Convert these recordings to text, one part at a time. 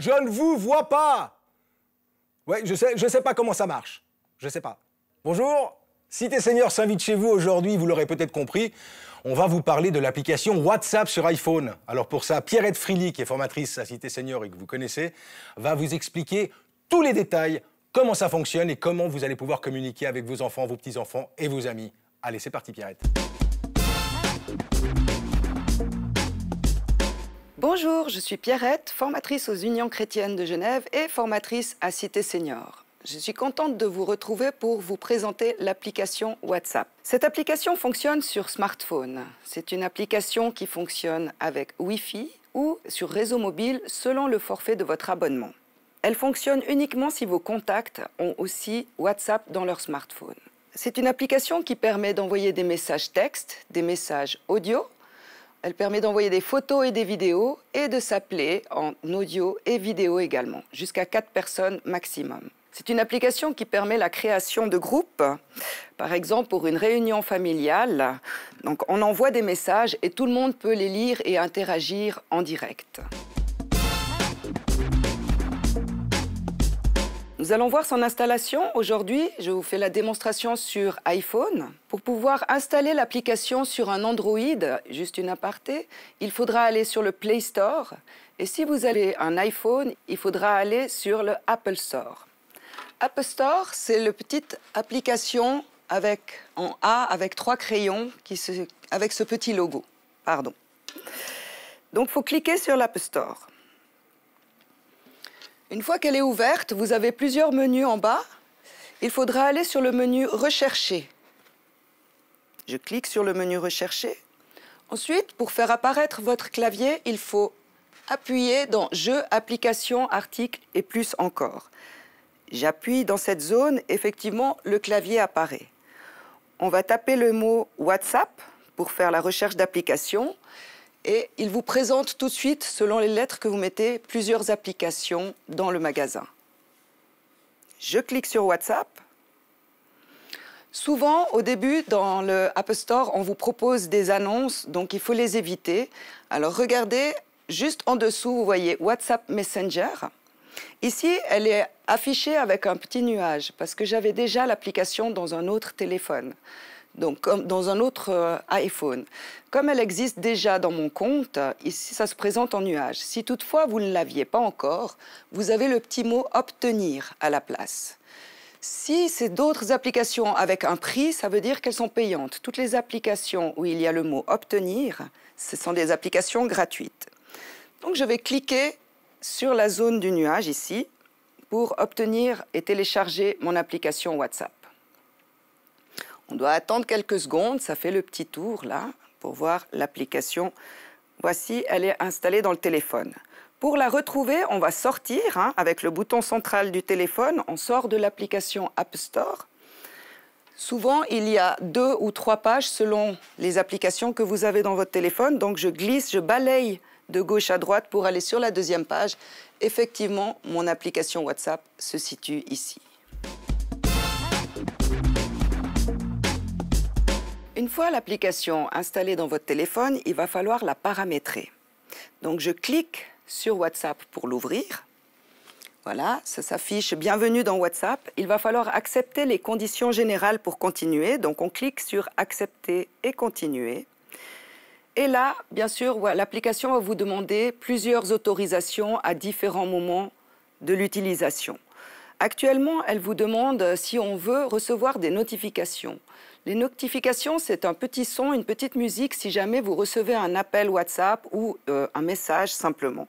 Je ne vous vois pas. Ouais, je sais pas comment ça marche. Je sais pas. Bonjour, Cité Senior s'invite chez vous aujourd'hui, vous l'aurez peut-être compris. On va vous parler de l'application WhatsApp sur iPhone. Alors pour ça, Pierrette Frilly, qui est formatrice à Cité Senior et que vous connaissez, va vous expliquer tous les détails, comment ça fonctionne et comment vous allez pouvoir communiquer avec vos enfants, vos petits-enfants et vos amis. Allez, c'est parti Pierrette. Bonjour, je suis Pierrette, formatrice aux Unions chrétiennes de Genève et formatrice à Cité Senior. Je suis contente de vous retrouver pour vous présenter l'application WhatsApp. Cette application fonctionne sur smartphone. C'est une application qui fonctionne avec Wi-Fi ou sur réseau mobile selon le forfait de votre abonnement. Elle fonctionne uniquement si vos contacts ont aussi WhatsApp dans leur smartphone. C'est une application qui permet d'envoyer des messages textes, des messages audio. Elle permet d'envoyer des photos et des vidéos et de s'appeler en audio et vidéo également, jusqu'à 4 personnes maximum. C'est une application qui permet la création de groupes, par exemple pour une réunion familiale. Donc on envoie des messages et tout le monde peut les lire et interagir en direct. Nous allons voir son installation. Aujourd'hui, je vous fais la démonstration sur iPhone. Pour pouvoir installer l'application sur un Android, juste une aparté, il faudra aller sur le Play Store. Et si vous avez un iPhone, il faudra aller sur le Apple Store. Apple Store, c'est la petite application en A avec 3 crayons avec ce petit logo. Pardon. Donc, il faut cliquer sur l'Apple Store. Une fois qu'elle est ouverte, vous avez plusieurs menus en bas. Il faudra aller sur le menu « Rechercher ». Je clique sur le menu « Rechercher ». Ensuite, pour faire apparaître votre clavier, il faut appuyer dans « Jeux, applications, articles et plus encore ». J'appuie dans cette zone, effectivement, le clavier apparaît. On va taper le mot « WhatsApp » pour faire la recherche d'applications. Et il vous présente tout de suite, selon les lettres que vous mettez, plusieurs applications dans le magasin. Je clique sur WhatsApp. Souvent, au début, dans le App Store, on vous propose des annonces, donc il faut les éviter. Alors regardez, juste en dessous, vous voyez WhatsApp Messenger. Ici, elle est affichée avec un petit nuage, parce que j'avais déjà l'application dans un autre téléphone. Donc, comme dans un autre iPhone. Comme elle existe déjà dans mon compte, ici, ça se présente en nuage. Si toutefois, vous ne l'aviez pas encore, vous avez le petit mot « Obtenir » à la place. Si c'est d'autres applications avec un prix, ça veut dire qu'elles sont payantes. Toutes les applications où il y a le mot « Obtenir », ce sont des applications gratuites. Donc, je vais cliquer sur la zone du nuage, ici, pour obtenir et télécharger mon application WhatsApp. On doit attendre quelques secondes, ça fait le petit tour là, pour voir l'application. Voici, elle est installée dans le téléphone. Pour la retrouver, on va sortir avec le bouton central du téléphone, on sort de l'application App Store. Souvent, il y a 2 ou 3 pages selon les applications que vous avez dans votre téléphone. Donc je glisse, je balaye de gauche à droite pour aller sur la 2e page. Effectivement, mon application WhatsApp se situe ici. Une fois l'application installée dans votre téléphone, il va falloir la paramétrer. Donc je clique sur WhatsApp pour l'ouvrir. Voilà, ça s'affiche « Bienvenue dans WhatsApp ». Il va falloir accepter les conditions générales pour continuer. Donc on clique sur « Accepter et continuer ». Et là, bien sûr, l'application va vous demander plusieurs autorisations à différents moments de l'utilisation. Actuellement, elle vous demande si on veut recevoir des notifications. Les notifications, c'est un petit son, une petite musique si jamais vous recevez un appel WhatsApp ou un message simplement.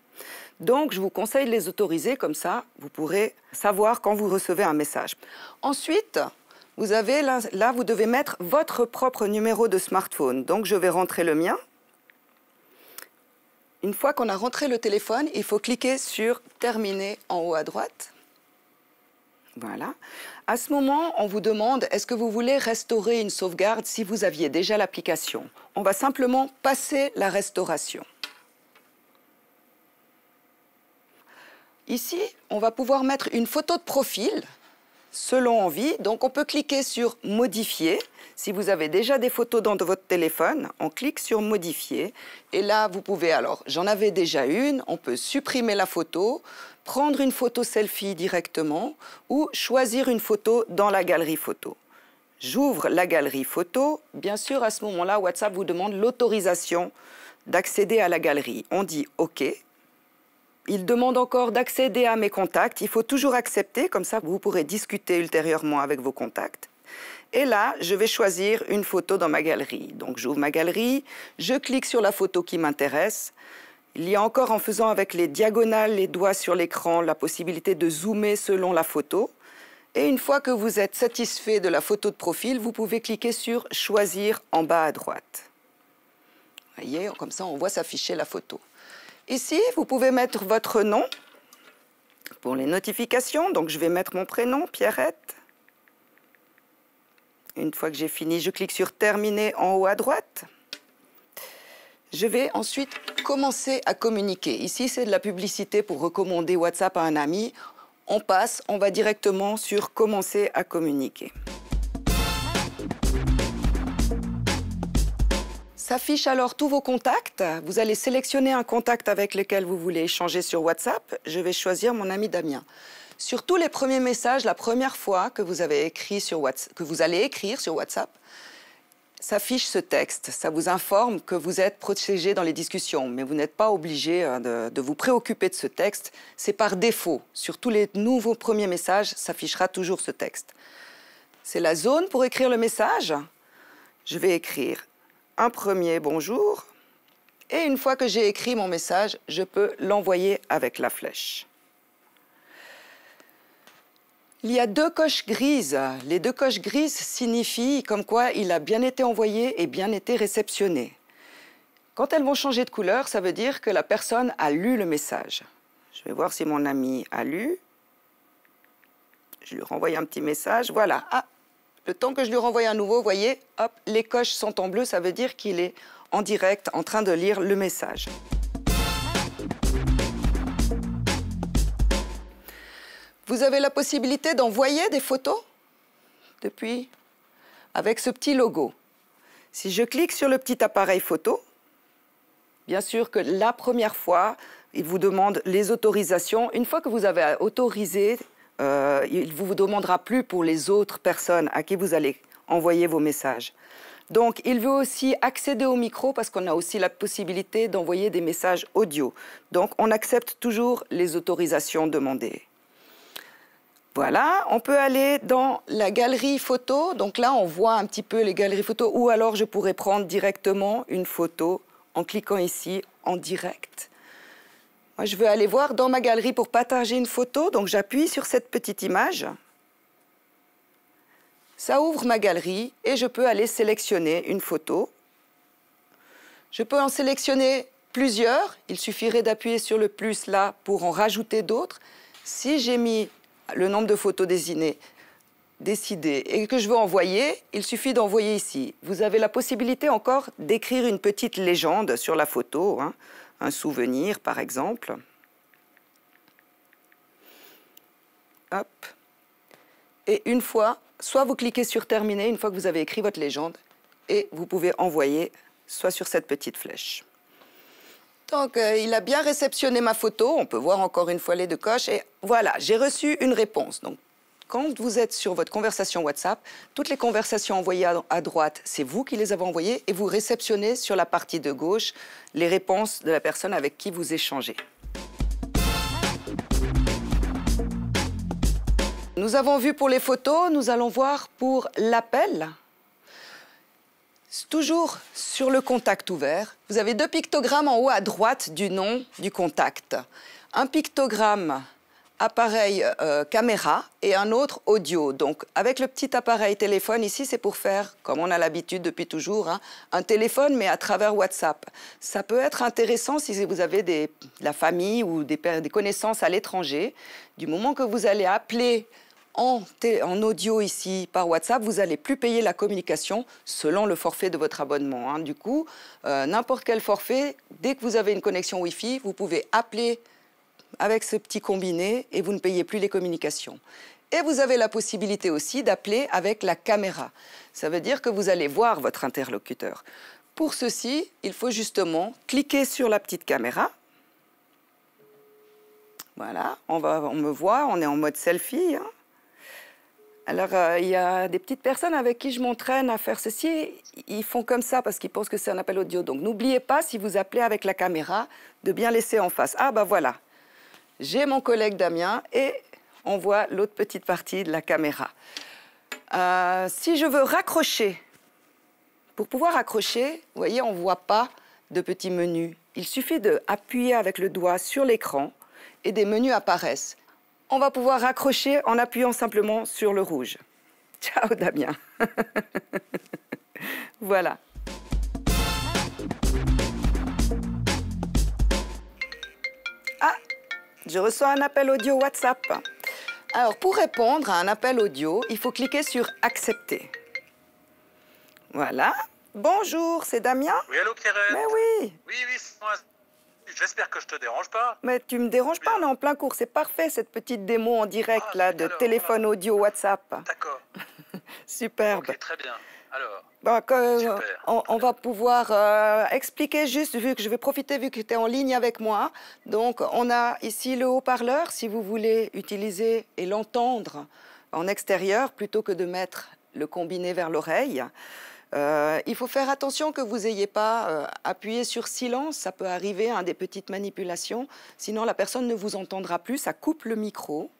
Donc, je vous conseille de les autoriser, comme ça, vous pourrez savoir quand vous recevez un message. Ensuite, vous avez là, vous devez mettre votre propre numéro de smartphone. Donc, je vais rentrer le mien. Une fois qu'on a rentré le téléphone, il faut cliquer sur « Terminer » en haut à droite. Voilà. À ce moment, on vous demande est-ce que vous voulez restaurer une sauvegarde si vous aviez déjà l'application. On va simplement passer la restauration. Ici, on va pouvoir mettre une photo de profil. selon envie. Donc on peut cliquer sur modifier. Si vous avez déjà des photos dans votre téléphone, on clique sur modifier. Et là, vous pouvez, alors j'en avais déjà une, on peut supprimer la photo, prendre une photo selfie directement ou choisir une photo dans la galerie photo. J'ouvre la galerie photo. Bien sûr, à ce moment-là, WhatsApp vous demande l'autorisation d'accéder à la galerie. On dit OK. Il demande encore d'accéder à mes contacts. Il faut toujours accepter, comme ça vous pourrez discuter ultérieurement avec vos contacts. Et là, je vais choisir une photo dans ma galerie. Donc j'ouvre ma galerie, je clique sur la photo qui m'intéresse. Il y a encore, en faisant avec les diagonales, les doigts sur l'écran, la possibilité de zoomer selon la photo. Et une fois que vous êtes satisfait de la photo de profil, vous pouvez cliquer sur « Choisir » en bas à droite. Vous voyez, comme ça, on voit s'afficher la photo. Ici, vous pouvez mettre votre nom pour les notifications. Donc, je vais mettre mon prénom, Pierrette. Une fois que j'ai fini, je clique sur « Terminer » en haut à droite. Je vais ensuite commencer à communiquer. Ici, c'est de la publicité pour recommander WhatsApp à un ami. On passe, on va directement sur « Commencer à communiquer ». S'affichent alors tous vos contacts. Vous allez sélectionner un contact avec lequel vous voulez échanger sur WhatsApp. Je vais choisir mon ami Damien. Sur tous les premiers messages, la première fois que vous avez écrit sur WhatsApp, que vous allez écrire sur WhatsApp, s'affiche ce texte. Ça vous informe que vous êtes protégé dans les discussions, mais vous n'êtes pas obligé de vous préoccuper de ce texte. C'est par défaut. Sur tous les nouveaux premiers messages, s'affichera toujours ce texte. C'est la zone pour écrire le message. Je vais écrire un premier bonjour. Et une fois que j'ai écrit mon message, je peux l'envoyer avec la flèche. Il y a 2 coches grises. Les 2 coches grises signifient comme quoi il a bien été envoyé et bien été réceptionné. Quand elles vont changer de couleur, ça veut dire que la personne a lu le message. Je vais voir si mon ami a lu. Je lui renvoie un petit message. Voilà. Ah, le temps que je lui renvoie un nouveau, vous voyez, hop, les coches sont en bleu. Ça veut dire qu'il est en direct en train de lire le message. Vous avez la possibilité d'envoyer des photos depuis, avec ce petit logo. Si je clique sur le petit appareil photo, bien sûr que la première fois, il vous demande les autorisations. Une fois que vous avez autorisé, il ne vous demandera plus pour les autres personnes à qui vous allez envoyer vos messages. Donc, il veut aussi accéder au micro parce qu'on a aussi la possibilité d'envoyer des messages audio. Donc, on accepte toujours les autorisations demandées. Voilà, on peut aller dans la galerie photo. Donc là, on voit un petit peu les galeries photos. Ou alors, je pourrais prendre directement une photo en cliquant ici, en direct. Moi, je veux aller voir dans ma galerie pour partager une photo. Donc, j'appuie sur cette petite image. Ça ouvre ma galerie et je peux aller sélectionner une photo. Je peux en sélectionner plusieurs. Il suffirait d'appuyer sur le plus là pour en rajouter d'autres. Si j'ai mis le nombre de photos décidé et que je veux envoyer, il suffit d'envoyer ici. Vous avez la possibilité encore d'écrire une petite légende sur la photo, hein, un souvenir par exemple. Hop. Et une fois, soit vous cliquez sur terminer, une fois que vous avez écrit votre légende, et vous pouvez envoyer soit sur cette petite flèche. Donc, il a bien réceptionné ma photo. On peut voir encore une fois les 2 coches. Et voilà, j'ai reçu une réponse. Donc, quand vous êtes sur votre conversation WhatsApp, toutes les conversations envoyées à droite, c'est vous qui les avez envoyées. Et vous réceptionnez sur la partie de gauche les réponses de la personne avec qui vous échangez. Nous avons vu pour les photos. Nous allons voir pour l'appel. Toujours sur le contact ouvert, vous avez 2 pictogrammes en haut à droite du nom du contact. Un pictogramme appareil caméra et un autre audio. Donc avec le petit appareil téléphone ici, c'est pour faire, comme on a l'habitude depuis toujours, hein, un téléphone mais à travers WhatsApp. Ça peut être intéressant si vous avez de la famille ou des connaissances à l'étranger. Du moment que vous allez appeler en audio ici par WhatsApp, vous n'allez plus payer la communication selon le forfait de votre abonnement, hein. Du coup, n'importe quel forfait, dès que vous avez une connexion Wi-Fi, vous pouvez appeler avec ce petit combiné et vous ne payez plus les communications. Et vous avez la possibilité aussi d'appeler avec la caméra. Ça veut dire que vous allez voir votre interlocuteur. Pour ceci, il faut justement cliquer sur la petite caméra. Voilà, on me voit, on est en mode selfie. Hein. Alors, il y a des petites personnes avec qui je m'entraîne à faire ceci. Ils font comme ça parce qu'ils pensent que c'est un appel audio. Donc, n'oubliez pas, si vous appelez avec la caméra, de bien laisser en face. Ah, ben voilà, j'ai mon collègue Damien et on voit l'autre petite partie de la caméra. Si je veux raccrocher, pour pouvoir raccrocher, vous voyez, on ne voit pas de petit menu. Il suffit d'appuyer avec le doigt sur l'écran et des menus apparaissent. On va pouvoir raccrocher en appuyant simplement sur le rouge. Ciao Damien. Voilà. Ah, je reçois un appel audio WhatsApp. Alors, pour répondre à un appel audio, il faut cliquer sur « Accepter ». Voilà. Bonjour, c'est Damien? Oui, allô Pierrette? Mais oui. Oui, c'est moi. J'espère que je te dérange pas. Mais tu me déranges pas, on est en plein cours. C'est parfait, cette petite démo en direct là, de alors, téléphone voilà. audio WhatsApp. D'accord. Superbe. Ok, très bien. Alors, Bah, super. on va pouvoir expliquer juste, vu que je vais profiter, vu que tu es en ligne avec moi. Donc, on a ici le haut-parleur, si vous voulez utiliser et l'entendre en extérieur, plutôt que de mettre le combiné vers l'oreille. Il faut faire attention que vous n'ayez pas appuyé sur silence. Ça peut arriver, des petites manipulations. Sinon, la personne ne vous entendra plus. Ça coupe le micro.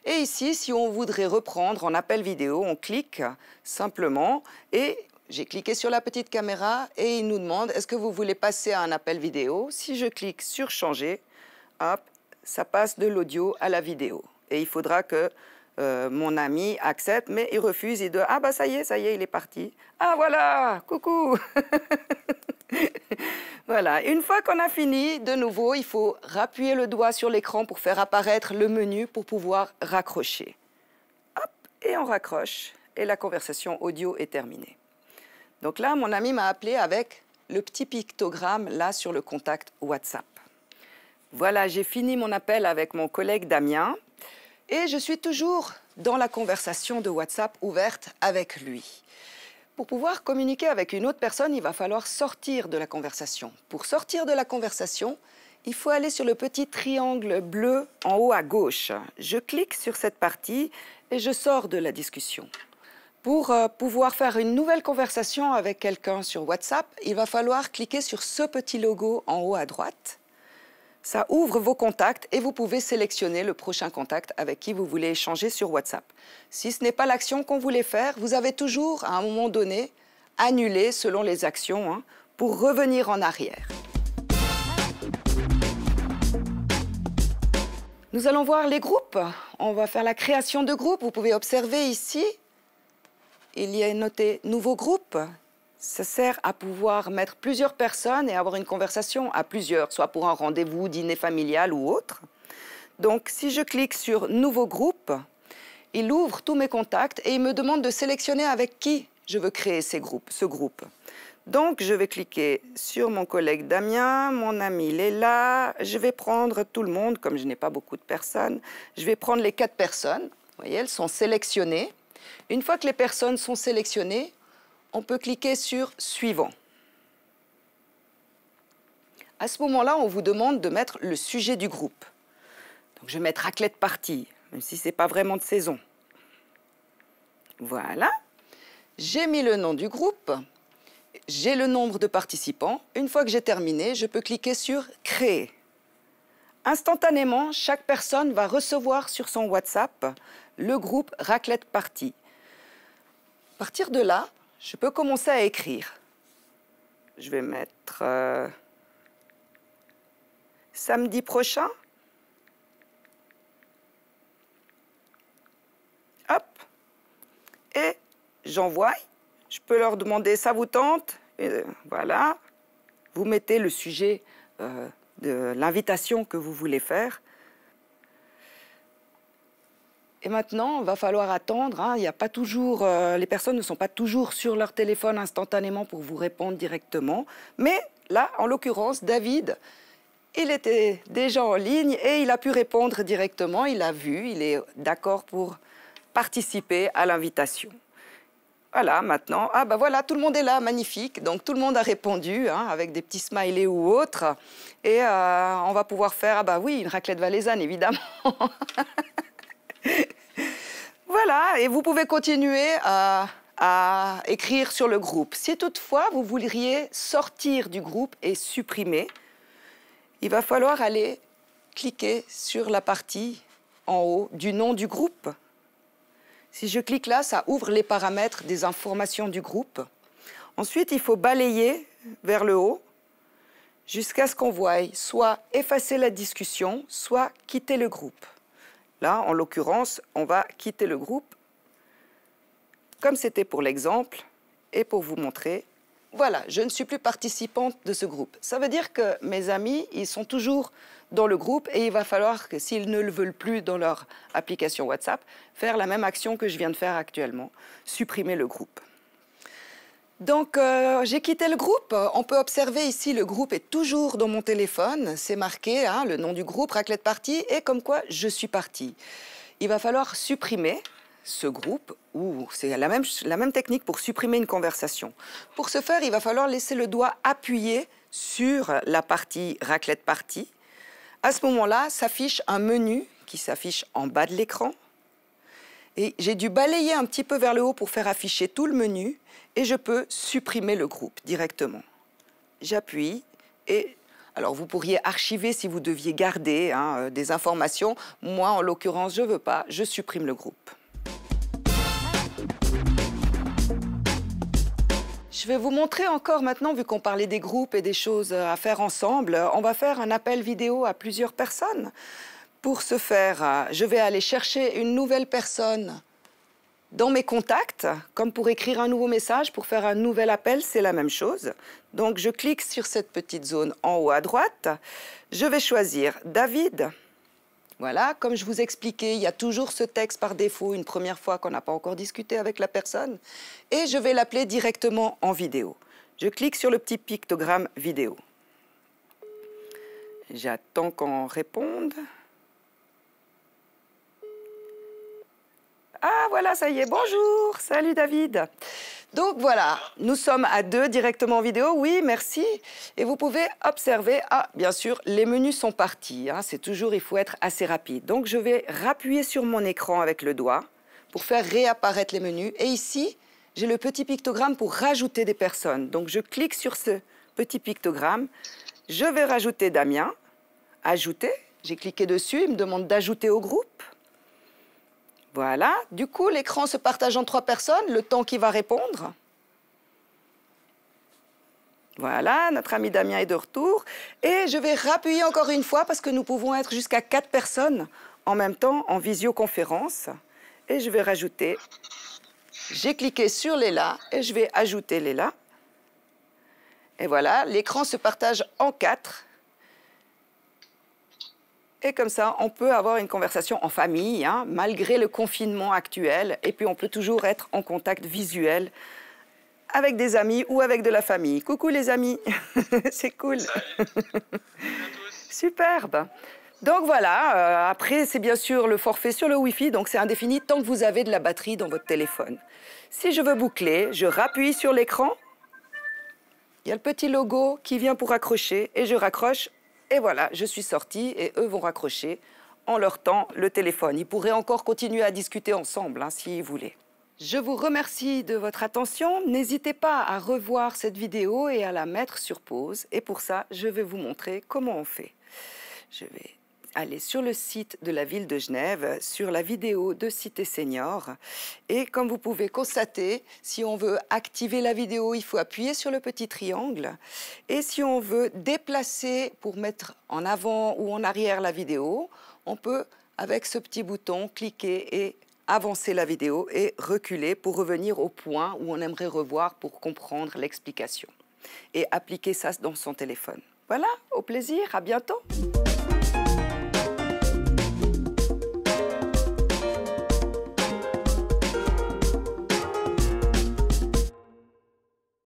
Et ici, si on voudrait reprendre en appel vidéo, on clique simplement. Et j'ai cliqué sur la petite caméra et il nous demande, est-ce que vous voulez passer à un appel vidéo? Si je clique sur changer, hop, ça passe de l'audio à la vidéo. Et il faudra que mon ami accepte, mais il refuse. Il dit, ah bah ça y est, il est parti. Ah voilà, coucou. Voilà, une fois qu'on a fini, de nouveau, il faut rappuyer le doigt sur l'écran pour faire apparaître le menu pour pouvoir raccrocher. Hop, et on raccroche. Et la conversation audio est terminée. Donc là, mon ami m'a appelé avec le petit pictogramme là sur le contact WhatsApp. Voilà, j'ai fini mon appel avec mon collègue Damien. Et je suis toujours dans la conversation de WhatsApp ouverte avec lui. Pour pouvoir communiquer avec une autre personne, il va falloir sortir de la conversation. Pour sortir de la conversation, il faut aller sur le petit triangle bleu en haut à gauche. Je clique sur cette partie et je sors de la discussion. Pour pouvoir faire une nouvelle conversation avec quelqu'un sur WhatsApp, il va falloir cliquer sur ce petit logo en haut à droite. Ça ouvre vos contacts et vous pouvez sélectionner le prochain contact avec qui vous voulez échanger sur WhatsApp. Si ce n'est pas l'action qu'on voulait faire, vous avez toujours, à un moment donné, annulé selon les actions pour revenir en arrière. Nous allons voir les groupes. On va faire la création de groupes. Vous pouvez observer ici, il y a noté « Nouveau groupe ». Ça sert à pouvoir mettre plusieurs personnes et avoir une conversation à plusieurs, soit pour un rendez-vous, dîner familial ou autre. Donc, si je clique sur « Nouveau groupe », il ouvre tous mes contacts et il me demande de sélectionner avec qui je veux créer ce groupe. Donc, je vais cliquer sur mon collègue Damien, mon ami Léla. Je vais prendre tout le monde, comme je n'ai pas beaucoup de personnes. Je vais prendre les 4 personnes. Vous voyez, elles sont sélectionnées. Une fois que les personnes sont sélectionnées, on peut cliquer sur « Suivant ». À ce moment-là, on vous demande de mettre le sujet du groupe. Donc, je vais mettre raclette partie, même si ce n'est pas vraiment de saison. Voilà. J'ai mis le nom du groupe. J'ai le nombre de participants. Une fois que j'ai terminé, je peux cliquer sur « Créer ». Instantanément, chaque personne va recevoir sur son WhatsApp le groupe raclette partie. À partir de là, je peux commencer à écrire. Je vais mettre samedi prochain. Hop. Et j'envoie. Je peux leur demander, ça vous tente? Et voilà. Vous mettez le sujet de l'invitation que vous voulez faire. Et maintenant, il va falloir attendre. Il y a pas toujours, les personnes ne sont pas toujours sur leur téléphone instantanément pour vous répondre directement. Mais là, en l'occurrence, David, il était déjà en ligne et il a pu répondre directement. Il a vu, il est d'accord pour participer à l'invitation. Voilà, maintenant, ah ben voilà, tout le monde est là, magnifique. Donc tout le monde a répondu, hein, avec des petits smileys ou autres. Et on va pouvoir faire, ah ben oui, une raclette valaisanne, évidemment. Voilà, et vous pouvez continuer à écrire sur le groupe. Si toutefois vous voudriez sortir du groupe et supprimer, il va falloir aller cliquer sur la partie en haut du nom du groupe. Si je clique là, ça ouvre les paramètres des informations du groupe. Ensuite, il faut balayer vers le haut jusqu'à ce qu'on voie soit effacer la discussion, soit quitter le groupe. Là, en l'occurrence, on va quitter le groupe, comme c'était pour l'exemple, et pour vous montrer, voilà, je ne suis plus participante de ce groupe. Ça veut dire que mes amis, ils sont toujours dans le groupe et il va falloir que s'ils ne le veulent plus dans leur application WhatsApp, faire la même action que je viens de faire actuellement, supprimer le groupe. Donc, j'ai quitté le groupe. On peut observer ici, le groupe est toujours dans mon téléphone. C'est marqué, hein, le nom du groupe, Raclette Party, et comme quoi je suis partie. Il va falloir supprimer ce groupe, ou c'est la même technique pour supprimer une conversation. Pour ce faire, il va falloir laisser le doigt appuyé sur la partie Raclette Party. À ce moment-là, s'affiche un menu qui s'affiche en bas de l'écran. Et j'ai dû balayer un petit peu vers le haut pour faire afficher tout le menu et je peux supprimer le groupe directement. J'appuie et... Alors, vous pourriez archiver si vous deviez garder hein, des informations. Moi, en l'occurrence, je ne veux pas. Je supprime le groupe. Je vais vous montrer encore maintenant, vu qu'on parlait des groupes et des choses à faire ensemble, on va faire un appel vidéo à plusieurs personnes. Pour ce faire, je vais aller chercher une nouvelle personne dans mes contacts, comme pour écrire un nouveau message, pour faire un nouvel appel, c'est la même chose. Donc, je clique sur cette petite zone en haut à droite. Je vais choisir David. Voilà, comme je vous expliquais, il y a toujours ce texte par défaut, une première fois qu'on n'a pas encore discuté avec la personne. Et je vais l'appeler directement en vidéo. Je clique sur le petit pictogramme vidéo. J'attends qu'on réponde. Ah, voilà, ça y est, bonjour, salut David. Donc voilà, nous sommes à deux directement en vidéo, oui, merci. Et vous pouvez observer, ah, bien sûr, les menus sont partis, hein, c'est toujours, il faut être assez rapide. Donc je vais rappuyer sur mon écran avec le doigt pour faire réapparaître les menus. Et ici, j'ai le petit pictogramme pour rajouter des personnes. Donc je clique sur ce petit pictogramme, je vais rajouter Damien, ajouter, j'ai cliqué dessus, il me demande d'ajouter au groupe. Voilà, du coup, l'écran se partage en 3 personnes, le temps qu'il va répondre. Voilà, notre ami Damien est de retour. Et je vais rappuyer encore une fois parce que nous pouvons être jusqu'à 4 personnes en même temps en visioconférence. Et je vais rajouter. J'ai cliqué sur Léla et je vais ajouter Léla. Et voilà, l'écran se partage en 4. Et comme ça, on peut avoir une conversation en famille, hein, malgré le confinement actuel. Et puis, on peut toujours être en contact visuel avec des amis ou avec de la famille. Coucou les amis, c'est cool. Superbe. Donc voilà, après, c'est bien sûr le forfait sur le Wi-Fi, donc c'est indéfini tant que vous avez de la batterie dans votre téléphone. Si je veux boucler, je rappuie sur l'écran. Il y a le petit logo qui vient pour accrocher et je raccroche. Et voilà, je suis sortie et eux vont raccrocher en leur temps le téléphone. Ils pourraient encore continuer à discuter ensemble, hein, s'ils voulaient. Je vous remercie de votre attention. N'hésitez pas à revoir cette vidéo et à la mettre sur pause. Et pour ça, je vais vous montrer comment on fait. Je vais aller sur le site de la ville de Genève, sur la vidéo de Cité Senior. Et comme vous pouvez constater, si on veut activer la vidéo, il faut appuyer sur le petit triangle. Et si on veut déplacer pour mettre en avant ou en arrière la vidéo, on peut, avec ce petit bouton, cliquer et avancer la vidéo et reculer pour revenir au point où on aimerait revoir pour comprendre l'explication. Et appliquer ça dans son téléphone. Voilà, au plaisir, à bientôt.